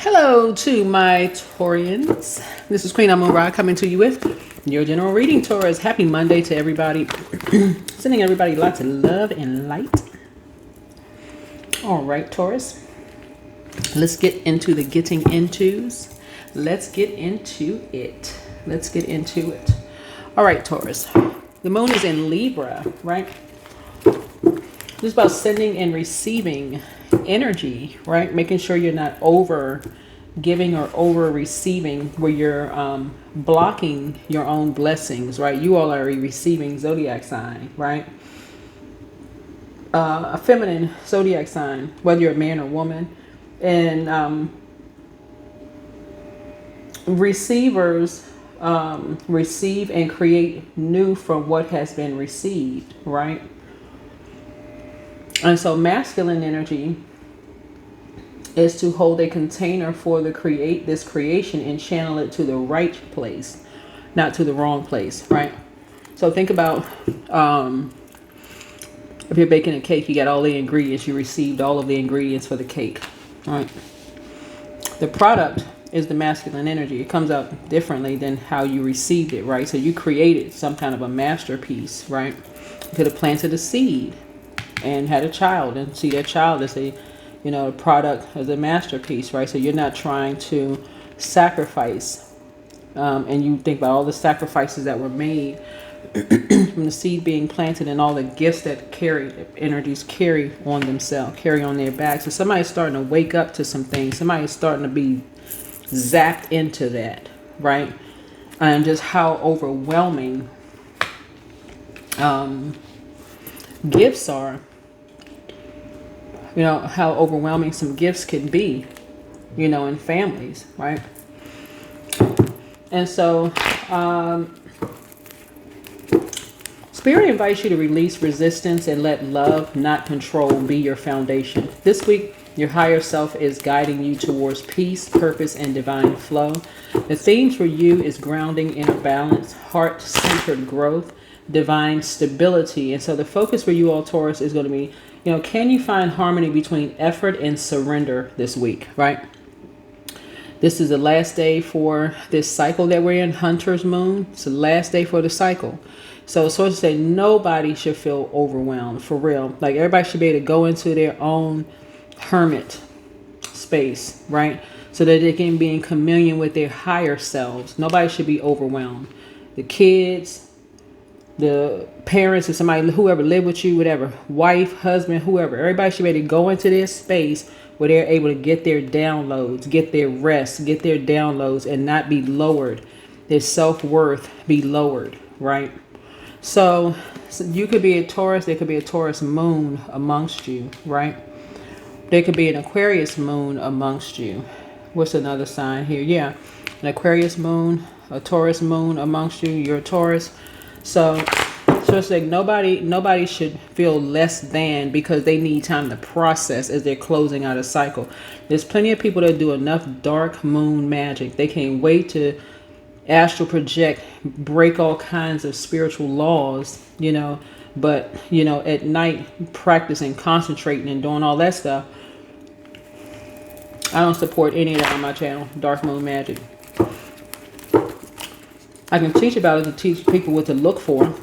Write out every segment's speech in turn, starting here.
Hello to my Taurians. This is Queen Amun-Ra coming to you with your general reading, Taurus. Happy Monday to everybody. Sending everybody lots of love and light. All right, Taurus. Let's get into the getting intos. Let's get into it. All right, Taurus. The moon is in Libra, right? This is about sending and receiving energy, right? Making sure you're not over giving or over receiving where you're blocking your own blessings, right? You all are a receiving zodiac sign, right? A feminine zodiac sign, whether you're a man or woman. And receivers receive and create new from what has been received, right? And so masculine energy is to hold a container for this creation and channel it to the right place, not to the wrong place, right? So think about if you're baking a cake, you got all the ingredients, you received all of the ingredients for the cake, right? The product is the masculine energy. It comes out differently than how you received it, right? So you created some kind of a masterpiece, right? You could have planted a seed and had a child and see that child as a product as a masterpiece, right? So you're not trying to sacrifice, and you think about all the sacrifices that were made from the seed being planted and all the gifts that energies carry on themselves, carry on their back. So somebody's starting to wake up to some things. Somebody's starting to be zapped into that, right? And just how overwhelming gifts are. How overwhelming some gifts can be, in families, right? And so Spirit invites you to release resistance and let love, not control, be your foundation. This week, your higher self is guiding you towards peace, purpose, and divine flow. The theme for you is grounding, inner balance, heart-centered growth, divine stability. And so the focus for you all, Taurus, is going to be, can you find harmony between effort and surrender this week, right? This is the last day for this cycle that we're in, Hunter's Moon. It's the last day for the cycle. So sources say nobody should feel overwhelmed, for real. Like everybody should be able to go into their own hermit space, right? So that they can be in communion with their higher selves. Nobody should be overwhelmed. The kids, the parents, or somebody, whoever live with you, whatever, wife, husband, whoever, everybody should be able to go into this space where they're able to get their downloads, get their rest, get their downloads, and not be lowered. Their self-worth be lowered, right? So you could be a Taurus, there could be a Taurus moon amongst you, right? There could be an Aquarius moon amongst you. What's another sign here? Yeah, an Aquarius moon, a Taurus moon amongst you. You're a Taurus. So it's like nobody should feel less than because they need time to process as they're closing out a cycle. There's plenty of people that do enough dark moon magic. They can't wait to astral project, break all kinds of spiritual laws, but at night practicing, concentrating, and doing all that stuff. I don't support any of that on my channel, dark moon magic. I can teach about it to teach people what to look for.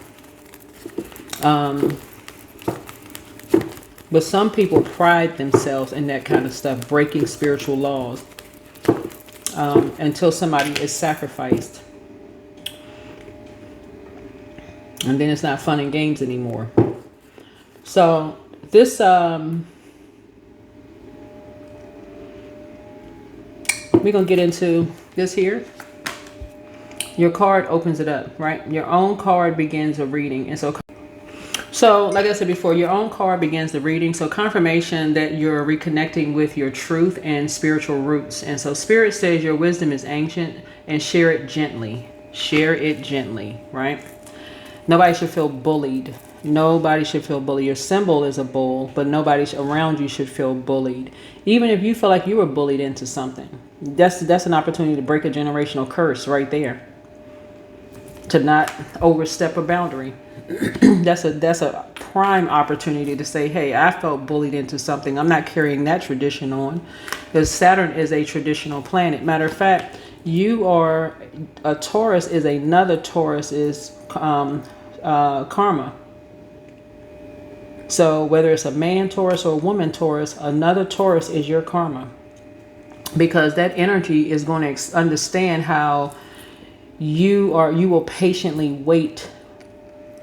But some people pride themselves in that kind of stuff, breaking spiritual laws, until somebody is sacrificed. And then it's not fun and games anymore. So this, we're going to get into this here. Your card opens it up, right? Your own card begins a reading. And so like I said before, your own card begins the reading. So confirmation that you're reconnecting with your truth and spiritual roots. And so Spirit says your wisdom is ancient and share it gently. Share it gently, right? Nobody should feel bullied. Nobody should feel bullied. Your symbol is a bull, but nobody around you should feel bullied. Even if you feel like you were bullied into something, that's an opportunity to break a generational curse right there. To not overstep a boundary. That's a prime opportunity to say, hey, I felt bullied into something. I'm not carrying that tradition on, because Saturn is a traditional planet. Matter of fact, you are a Taurus. Is another Taurus is karma. So whether it's a man Taurus or a woman Taurus, another Taurus is your karma, because that energy is going to understand how you will patiently wait.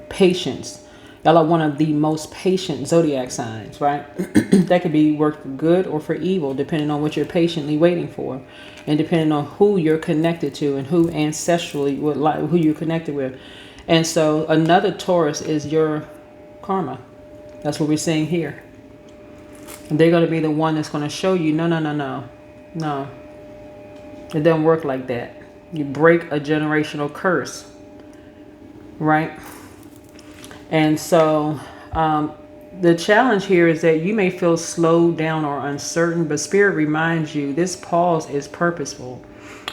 Patience. Y'all are one of the most patient zodiac signs, right? That could be worked for good or for evil, depending on what you're patiently waiting for, and depending on who you're connected to and who ancestrally who you're connected with. And so another Taurus is your karma. That's what we're seeing here. And they're going to be the one that's going to show you, no. It doesn't work like that. You break a generational curse, right? And so the challenge here is that you may feel slowed down or uncertain, but Spirit reminds you this pause is purposeful.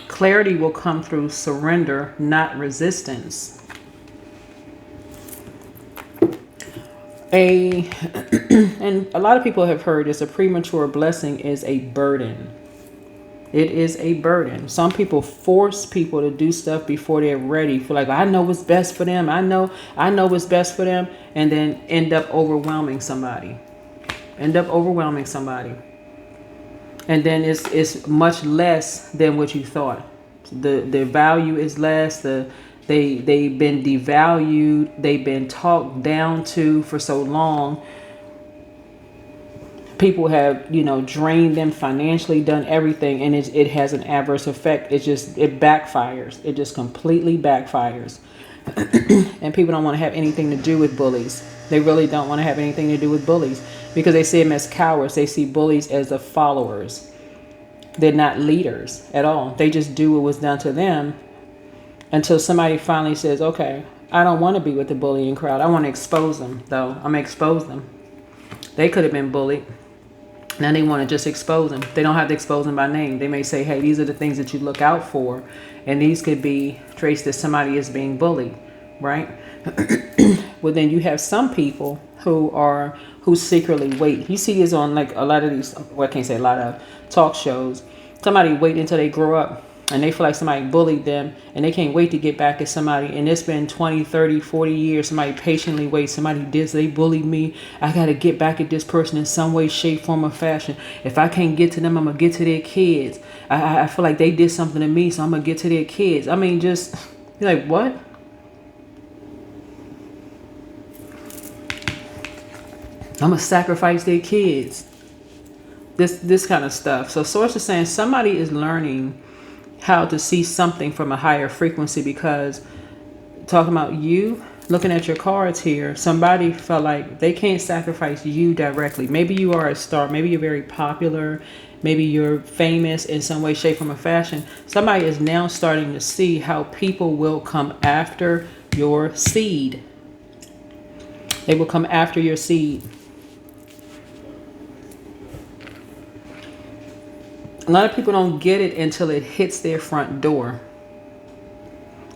Clarity will come through surrender, not resistance. And a lot of people have heard this, a premature blessing is a burden. It is a burden. Some people force people to do stuff before they're ready. For like, I know what's best for them. I know what's best for them. And then end up overwhelming somebody. And then it's much less than what you thought. The value is less. They've been devalued. They've been talked down to for so long. People have, drained them financially, done everything, and it has an adverse effect. It backfires. It just completely backfires. And people don't want to have anything to do with bullies. They really don't want to have anything to do with bullies, because they see them as cowards. They see bullies as the followers. They're not leaders at all. They just do what was done to them until somebody finally says, okay, I don't want to be with the bullying crowd. I want to expose them, though. I'm going to expose them. They could have been bullied. Now they want to just expose them. They don't have to expose them by name. They may say, hey, these are the things that you look out for. And these could be traits that somebody is being bullied, right? Well, then you have some people who secretly wait. You see this on like a lot of these, well, I can't say a lot of talk shows. Somebody wait until they grow up and they feel like somebody bullied them and they can't wait to get back at somebody. And it's been 20, 30, 40 years. Somebody patiently waits. They bullied me. I got to get back at this person in some way, shape, form, or fashion. If I can't get to them, I'm going to get to their kids. I feel like they did something to me, so I'm going to get to their kids. I mean, just, you're like, what? I'm going to sacrifice their kids. This kind of stuff. So Source is saying somebody is learning how to see something from a higher frequency, because talking about you, looking at your cards here, somebody felt like they can't sacrifice you directly. Maybe you are a star. Maybe you're very popular. Maybe you're famous in some way, shape, form, or fashion. Somebody is now starting to see how people will come after your seed. They will come after your seed. A lot of people don't get it until it hits their front door.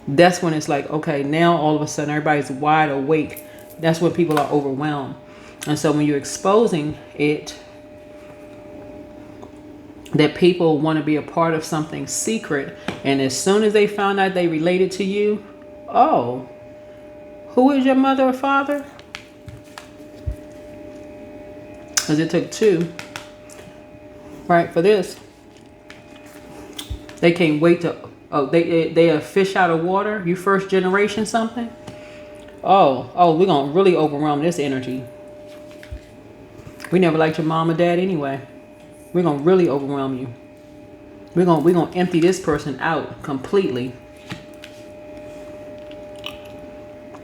That's when it's like, okay, now all of a sudden everybody's wide awake. That's when people are overwhelmed. And so when you're exposing it, that people want to be a part of something secret, and as soon as they found out they related to you, oh, who is your mother or father? Because it took two, right, for this. They can't wait to, they are fish out of water. You first generation something. Oh, we're going to really overwhelm this energy. We never liked your mom or dad anyway. We're going to really overwhelm you. We're going to empty this person out completely.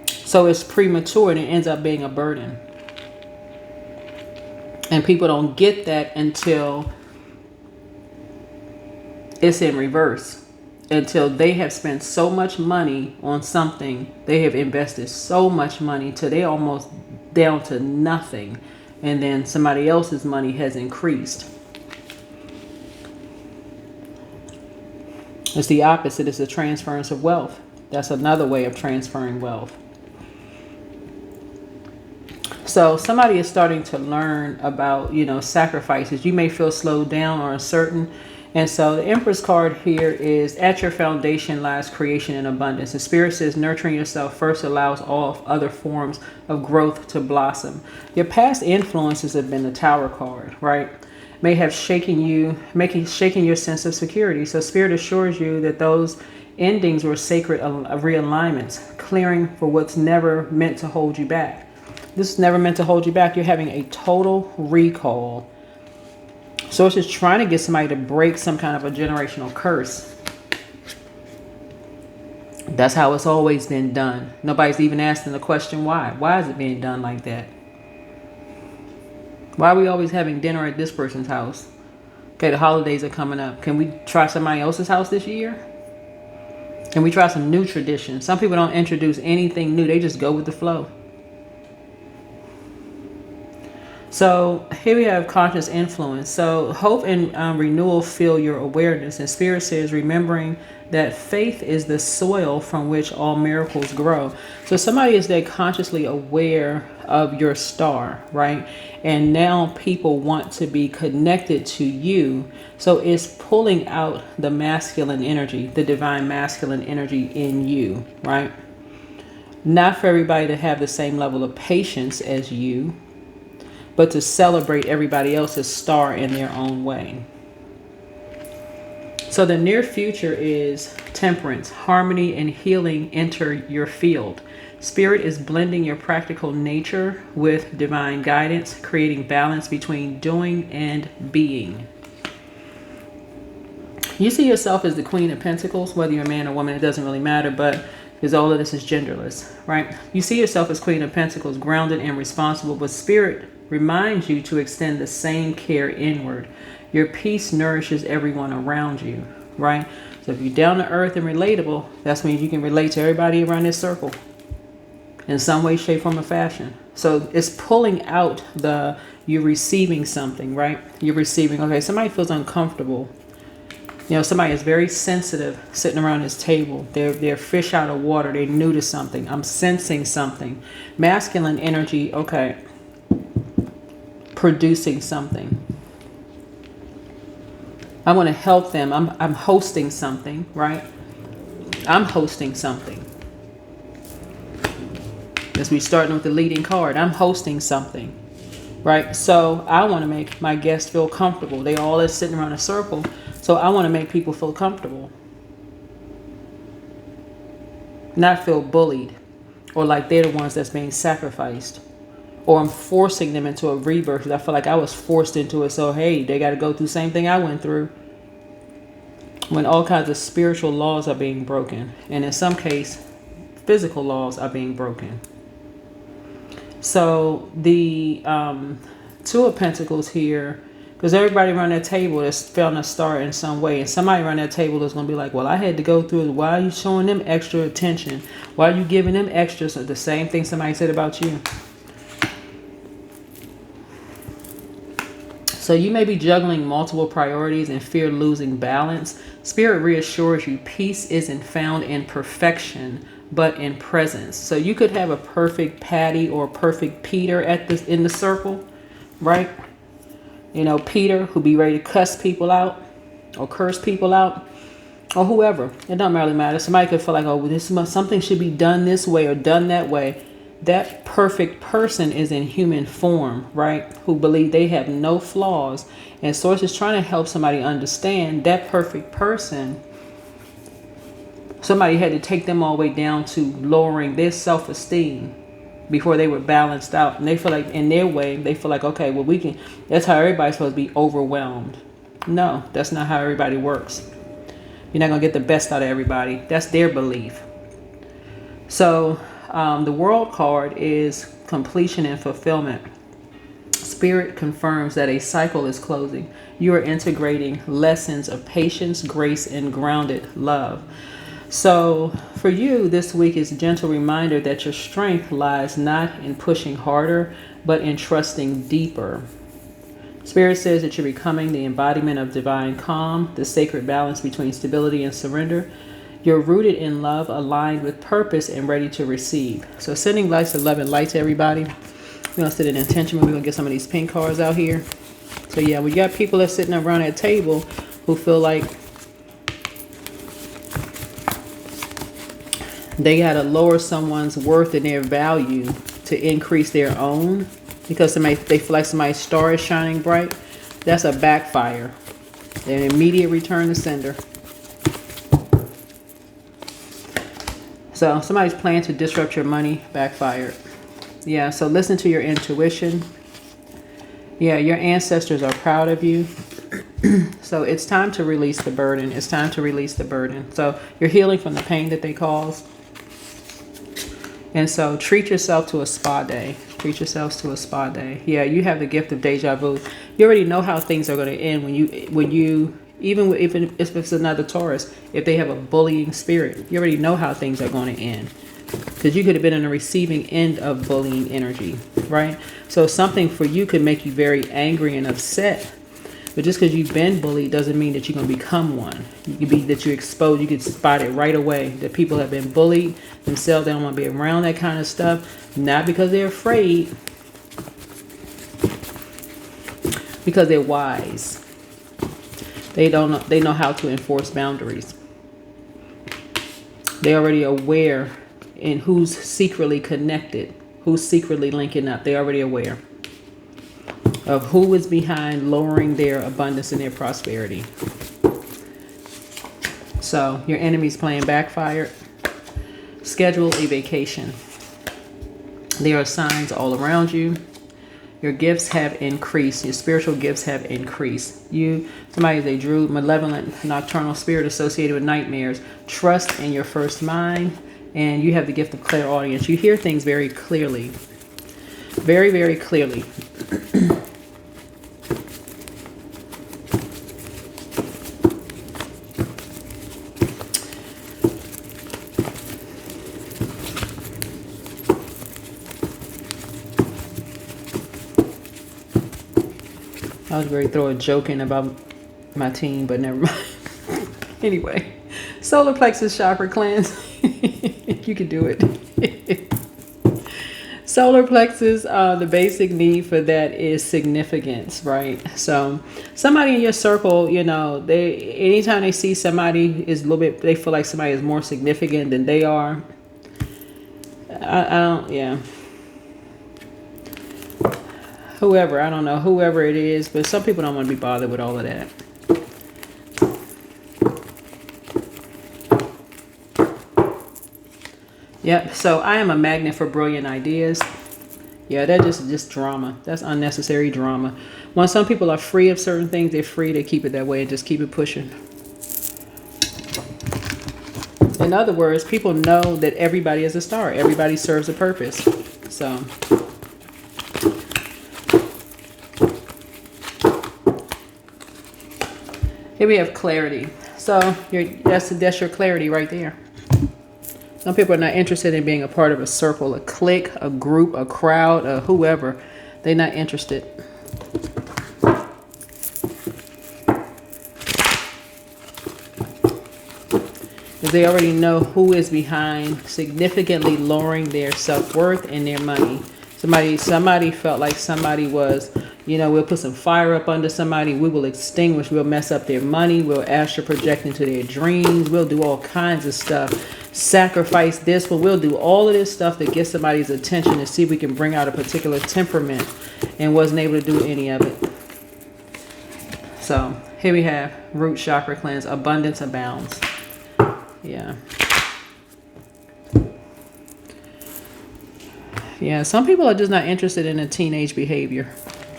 So it's premature and it ends up being a burden. And people don't get that until it's in reverse, until they have spent so much money on something. They have invested so much money till they're almost down to nothing. And then somebody else's money has increased. It's the opposite. It's the transference of wealth. That's another way of transferring wealth. So somebody is starting to learn about, sacrifices. You may feel slowed down or uncertain. And so the Empress card here is, at your foundation lies creation and abundance. The Spirit says nurturing yourself first allows all other forms of growth to blossom. Your past influences have been the Tower card, right? May have shaken your sense of security. So Spirit assures you that those endings were sacred realignments, clearing for what's never meant to hold you back. This is never meant to hold you back. You're having a total recall. So it's just trying to get somebody to break some kind of a generational curse. That's how it's always been done. Nobody's even asking the question why. Why is it being done like that? Why are we always having dinner at this person's house? Okay, the holidays are coming up. Can we try somebody else's house this year? Can we try some new traditions? Some people don't introduce anything new. They just go with the flow. So here we have conscious influence. So hope and renewal fill your awareness. And Spirit says remembering that faith is the soil from which all miracles grow. So somebody is there consciously aware of your star, right? And now people want to be connected to you. So it's pulling out the masculine energy, the divine masculine energy in you, right? Not for everybody to have the same level of patience as you, but to celebrate everybody else's star in their own way. So the near future is temperance, harmony, and healing enter your field. Spirit is blending your practical nature with divine guidance, creating balance between doing and being. You see yourself as the Queen of Pentacles, whether you're a man or woman, it doesn't really matter, but because all of this is genderless, right? You see yourself as Queen of Pentacles, grounded and responsible, but Spirit reminds you to extend the same care inward. Your peace nourishes everyone around you, right? So if you're down to earth and relatable, that means you can relate to everybody around this circle in some way, shape, form, or fashion. So it's pulling out you're receiving something, right? You're receiving, okay, somebody feels uncomfortable. Somebody is very sensitive sitting around this table. They're fish out of water. They're new to something. I'm sensing something. Masculine energy, okay. Producing something. I want to help them. I'm hosting something, right? I'm hosting something. As we starting with the leading card, I'm hosting something, right? So I want to make my guests feel comfortable. They all are sitting around a circle. So I want to make people feel comfortable. Not feel bullied or like they're the ones that's being sacrificed. Or I'm forcing them into a rebirth because I feel like I was forced into it. So, hey, they got to go through the same thing I went through. When all kinds of spiritual laws are being broken. And in some case, physical laws are being broken. So the Two of Pentacles here, because everybody around that table has found a star in some way. And somebody around that table is going to be like, well, I had to go through it. Why are you showing them extra attention? Why are you giving them extra? So the same thing somebody said about you. So you may be juggling multiple priorities and fear losing balance. Spirit reassures you peace isn't found in perfection, but in presence. So you could have a perfect Patty or perfect Peter in the circle, right? Peter who be ready to cuss people out or curse people out or whoever. It doesn't really matter. Somebody could feel like, oh, something should be done this way or done that way. That perfect person is in human form, right? Who believe they have no flaws. And Source is trying to help somebody understand that perfect person. Somebody had to take them all the way down to lowering their self-esteem before they were balanced out. And they feel like in their way, they feel like, okay, well, that's how everybody's supposed to be overwhelmed. No, that's not how everybody works. You're not going to get the best out of everybody. That's their belief. So the World card is completion and fulfillment. Spirit confirms that a cycle is closing. You are integrating lessons of patience, grace, and grounded love. So for you, this week is a gentle reminder that your strength lies not in pushing harder, but in trusting deeper. Spirit says that you're becoming the embodiment of divine calm, the sacred balance between stability and surrender. You're rooted in love, aligned with purpose, and ready to receive. So sending lights of love and light to everybody. We're going to set an intention. We're going to get some of these pink cards out here. So yeah, we got people that sitting around that table who feel like they got to lower someone's worth and their value to increase their own because they feel like somebody's star is shining bright. That's a backfire. An immediate return to sender. So somebody's plan to disrupt your money backfired. Yeah, so listen to your intuition. Yeah, your ancestors are proud of you. So it's time to release the burden. It's time to release the burden. So you're healing from the pain that they caused. And so treat yourself to a spa day. Treat yourselves to a spa day. Yeah, you have the gift of deja vu. You already know how things are going to end even if it's another Taurus, if they have a bullying spirit, you already know how things are going to end. Because you could have been on the receiving end of bullying energy, right? So something for you could make you very angry and upset. But just because you've been bullied doesn't mean that you're going to become one. You could be that you exposed. You could spot it right away that people have been bullied themselves. They don't want to be around that kind of stuff. Not because they're afraid. Because they're wise. They know how to enforce boundaries. They're already aware in who's secretly connected, who's secretly linking up. They're already aware of who is behind lowering their abundance and their prosperity. So your enemy's plan backfired. Schedule a vacation. There are signs all around you. Your gifts have increased. Your spiritual gifts have increased. Somebody is a druid, malevolent, nocturnal spirit associated with nightmares. Trust in your first mind. And you have the gift of clairaudience. You hear things very clearly. Very, very clearly. I was ready to throw a joke in about my team, but never mind. Anyway, solar plexus chakra cleanse. You can do it. Solar plexus, the basic need for that is significance, right? So somebody in your circle, anytime they see somebody is a little bit, they feel like somebody is more significant than they are. Whoever, I don't know, whoever it is, but some people don't want to be bothered with all of that. Yep, so I am a magnet for brilliant ideas. Yeah, that's just drama. That's unnecessary drama. When some people are free of certain things, they're free to keep it that way and just keep it pushing. In other words, people know that everybody is a star. Everybody serves a purpose. So here we have clarity. So that's your clarity right there. Some people are not interested in being a part of a circle, a clique, a group, a crowd, whoever. They're not interested. Because they already know who is behind significantly lowering their self-worth and their money. Somebody felt like somebody was, we'll put some fire up under somebody. We will extinguish. We'll mess up their money. We'll astral project into their dreams. We'll do all kinds of stuff. Sacrifice this, but we'll do all of this stuff to get somebody's attention and see if we can bring out a particular temperament, and wasn't able to do any of it. So here we have root chakra cleanse. Abundance abounds. Yeah. Yeah, some people are just not interested in a teenage behavior.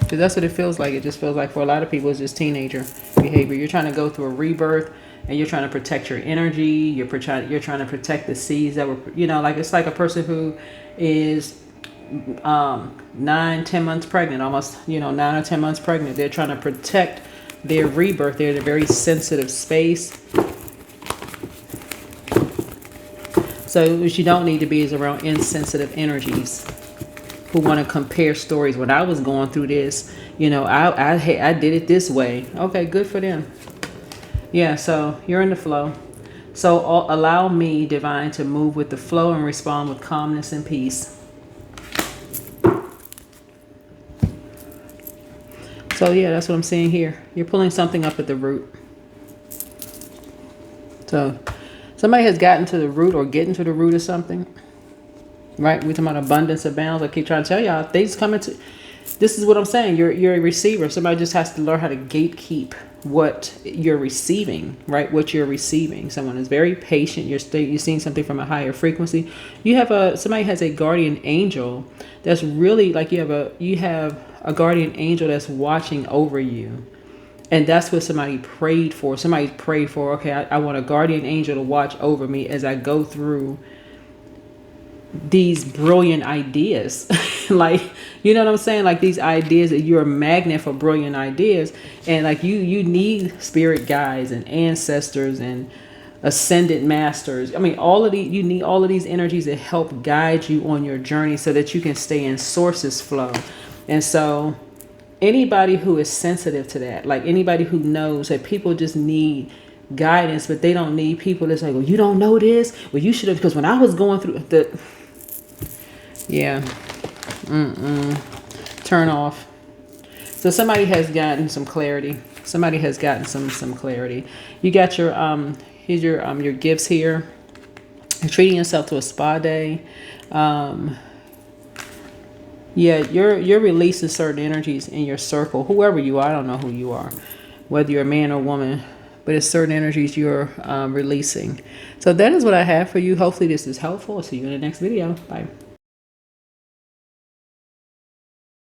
Because that's what it feels like. It just feels like for a lot of people, it's just teenager behavior. You're trying to go through a rebirth, and you're trying to protect your energy. You're trying to protect the seeds that were, it's like a person who is 9-10 months pregnant, almost, 9 or 10 months pregnant. They're trying to protect their rebirth. They're in a very sensitive space. So what you don't need to be is around insensitive energies who want to compare stories. When I was going through this, I did it this way. Okay, good for them. Yeah, so you're in the flow. So allow me, divine, to move with the flow and respond with calmness and peace. So yeah, that's what I'm seeing here. You're pulling something up at the root. So somebody has gotten to the root or getting to the root of something. Right? We're talking about abundance of bounds. I keep trying to tell y'all, things coming to. This is what I'm saying. You're a receiver. Somebody just has to learn how to gatekeep what you're receiving, right? What you're receiving. Someone is very patient. You're seeing something from a higher frequency. You have somebody has a guardian angel that's really like you have a guardian angel that's watching over you. And that's what somebody prayed for. Somebody prayed for, okay, I want a guardian angel to watch over me as I go through these brilliant ideas. Like, you know what I'm saying? Like these ideas that you're a magnet for brilliant ideas. And like you need spirit guides and ancestors and ascended masters. I mean, you need all of these energies that help guide you on your journey so that you can stay in sources flow. And so anybody who is sensitive to that, like anybody who knows that people just need guidance, but they don't need people that's like, well, you don't know this. Well, you should have, because when I was going through the, yeah, turn off. So somebody has gotten some clarity. Somebody has gotten some clarity. You got your, here's your gifts here. You're treating yourself to a spa day. Yeah, you're releasing certain energies in your circle, whoever you are. I don't know who you are, whether you're a man or woman, but it's certain energies you're releasing. So that is what I have for you. Hopefully this is helpful. I'll see you in the next video. Bye.